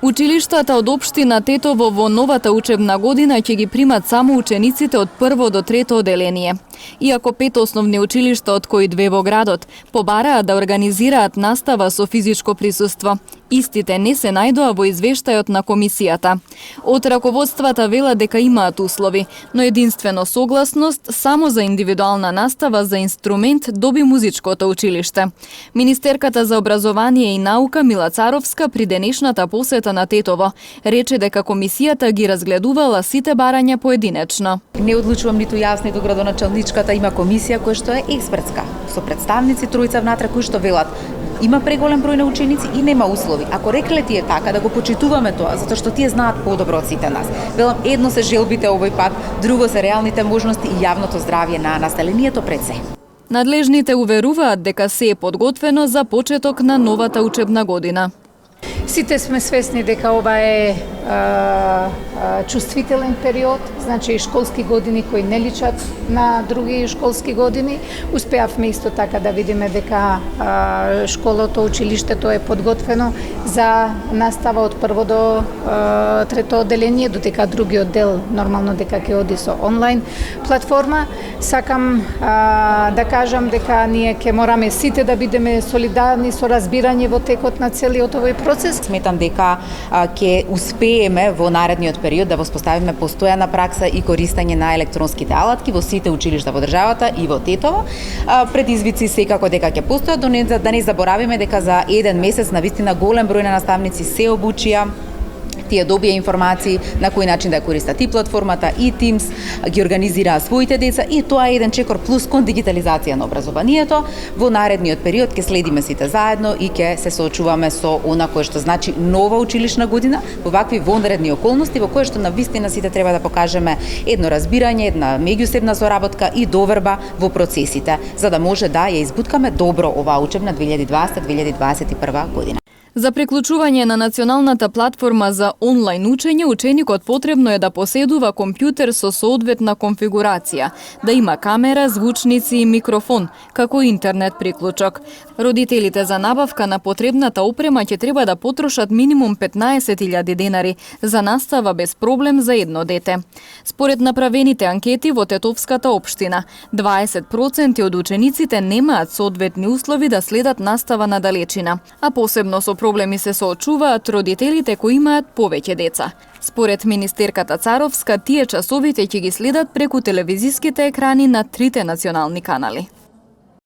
Училиштата од општина Тетово во новата учебна година ќе ги примат само учениците од прво до трето оделение. Иако 5 основни училишта, од кои 2 во градот, побараат да организираат настава со физичко присуство, истите не се најдоа во извештајот на комисијата. Од раководствата велат дека имаат услови, но единствено согласност само за индивидуална настава за инструмент доби музичкото училиште. Министерката за образование и наука Мила Царовска при денешната посета на Тетово рече дека комисијата ги разгледувала сите барања поединечно. Не одлучувам ниту јас, ниту градоначалничката, има комисија која што е експертска, со представници тројца внатре кои што велат има преголем број на ученици и нема услови. Ако рекле тие така, да го почитуваме тоа, затоа што тие знаат подобро од сите нас. Велам, едно се желбите овој пат, друго се реалните можности и јавното здравје на населението пред се. Надлежните уверуваат дека се е подготвено за почеток на новата учебна година. Сите сме свесни дека ова е чувствителен период, значи школски години кои не личат на други школски години. Успеавме исто така да видиме дека школото, училиштето е подготвено за настава од прво до трето оделение, додека другиот дел нормално дека ќе оди со онлайн платформа. Сакам да кажам дека ние ќе мораме сите да бидеме солидарни со разбирање во текот на целиот овој процес. Сметам дека ќе успееме во наредниот период да воспоставиме постојана пракса и користење на електронските алатки во сите училишта во државата и во Тетово. Предизвици секако дека ќе постојат, да не заборавиме дека за еден месец навистина голем број на наставници се обучија, тие добија информации на кој начин да користат и платформата и Teams, ги организираа своите деца и тоа е еден чекор плюс кон дигитализација на образованието. Во наредниот период ќе следиме сите заедно и ќе се соочуваме со она кое што значи нова училишна година во вакви вонредни околности во кои што навистина сите треба да покажеме едно разбирање, една меѓусебна соработка и доверба во процесите, за да може да ја избуткаме добро оваа учебна 2020-2021 година. За приклучување на националната платформа за онлайн учење, ученикот потребно е да поседува компјутер со соодветна конфигурација, да има камера, звучници и микрофон, како интернет приклучок. Родителите за набавка на потребната опрема ќе треба да потрошат минимум 15.000 денари за настава без проблем за едно дете. Според направените анкети во Тетовската општина, 20% од учениците немаат соодветни услови да следат настава на далечина, а посебно со проблеми се соочуваат родителите кои имаат повеќе деца. Според министерката Царовска, тие часовите ќе ги следат преку телевизиските екрани на 3 национални канали.